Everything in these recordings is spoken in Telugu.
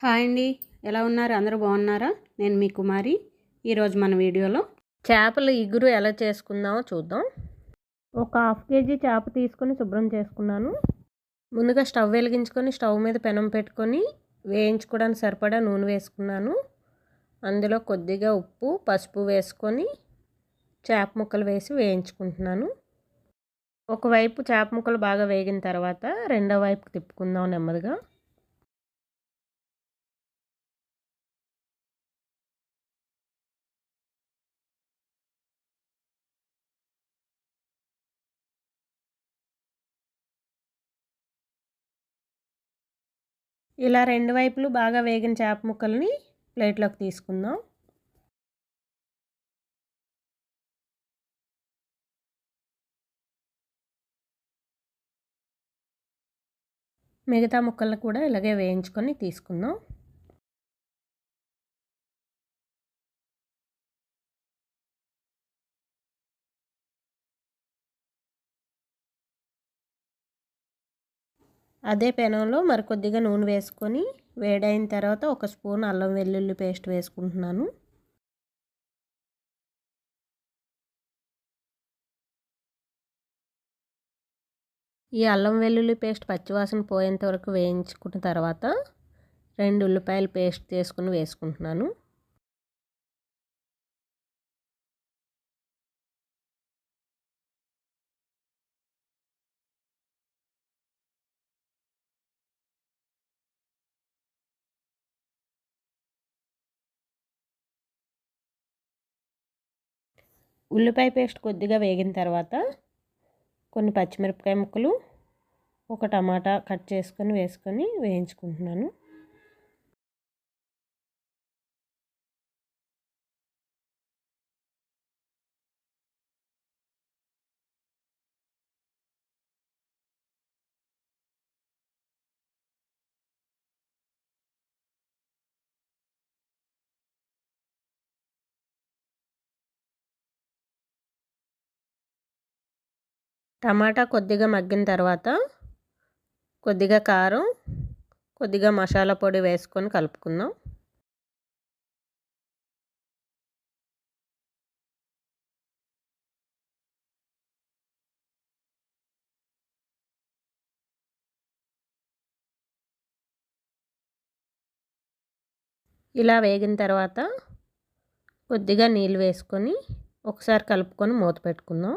హాయ్ అండి. ఎలా ఉన్నారు? అందరూ బాగున్నారా? నేను మీ కుమారి. ఈరోజు మన వీడియోలో చేపల ఇగురు ఎలా చేసుకుందామో చూద్దాం. ఒక హాఫ్ కేజీ చేప తీసుకొని శుభ్రం చేసుకున్నాను. ముందుగా స్టవ్ వెలిగించుకొని స్టవ్ మీద పెనం పెట్టుకొని వేయించుకోవడానికి సరిపడా నూనె వేసుకున్నాను. అందులో కొద్దిగా ఉప్పు, పసుపు వేసుకొని చేప ముక్కలు వేసి వేయించుకుంటున్నాను. ఒకవైపు చేప ముక్కలు బాగా వేగిన తర్వాత రెండో వైపుకి తిప్పుకుందాం నెమ్మదిగా. ఇలా రెండు వైపులు బాగా వేగిన చేప ముక్కల్ని ప్లేట్లోకి తీసుకుందాం. మిగతా ముక్కలను కూడా ఇలాగే వేయించుకొని తీసుకుందాం. అదే పెనంలో మరికొద్దిగా నూనె వేసుకొని వేడైన తర్వాత ఒక స్పూన్ అల్లం వెల్లుల్లి పేస్ట్ వేసుకుంటున్నాను. ఈ అల్లం వెల్లుల్లి పేస్ట్ పచ్చివాసన పోయేంత వరకు వేయించుకున్న తర్వాత 2 ఉల్లిపాయలు పేస్ట్ చేసుకుని వేసుకుంటున్నాను. ఉల్లిపాయ పేస్ట్ కొద్దిగా వేగిన తర్వాత కొన్ని పచ్చిమిరపకాయ ముక్కలు, ఒక టమాటా కట్ చేసుకొని వేసుకొని వేయించుకుంటున్నాను. టమాటా కొద్దిగా మగ్గిన తర్వాత కొద్దిగా కారం, కొద్దిగా మసాలా పొడి వేసుకొని కలుపుకుందాం. ఇలా వేగిన తర్వాత కొద్దిగా నీళ్ళు వేసుకొని ఒకసారి కలుపుకొని మూత పెట్టుకుందాం.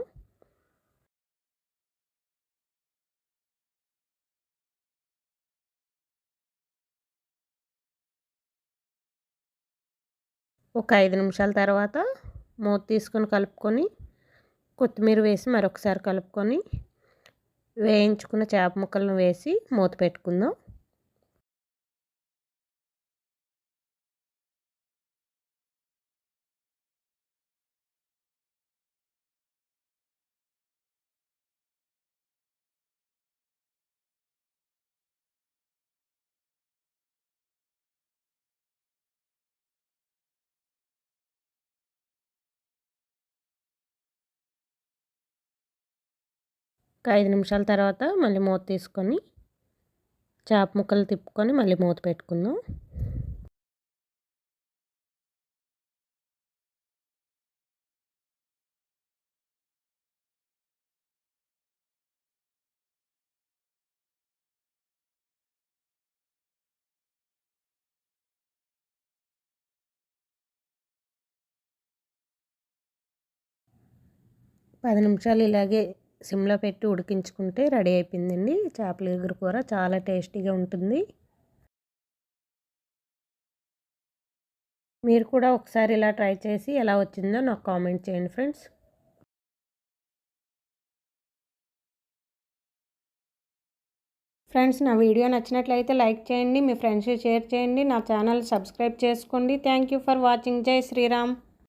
ఒక 5 నిమిషాల తర్వాత మూత తీసుకొని కలుపుకొని కొత్తిమీర వేసి మరొకసారి కలుపుకొని వేయించుకున్న చేప ముక్కలను వేసి మూత పెట్టుకుందాం. ఒక 5 నిమిషాల తర్వాత మళ్ళీ మూత తీసుకొని చేప ముక్కలు తిప్పుకొని మళ్ళీ మూత పెట్టుకుందాం. పది నిమిషాలు ఇలాగే సిమ్లో పెట్టి ఉడికించుకుంటే రెడీ అయిపోయిందండి. చేపల ఇగురు కూర చాలా టేస్టీగా ఉంటుంది. మీరు కూడా ఒకసారి ఇలా ట్రై చేసి ఎలా వచ్చిందో నాకు కామెంట్ చేయండి ఫ్రెండ్స్. నా వీడియో నచ్చినట్లయితే లైక్ చేయండి, మీ ఫ్రెండ్స్కి షేర్ చేయండి, నా ఛానల్ సబ్స్క్రైబ్ చేసుకోండి. Thank you for watching. జై శ్రీరామ్.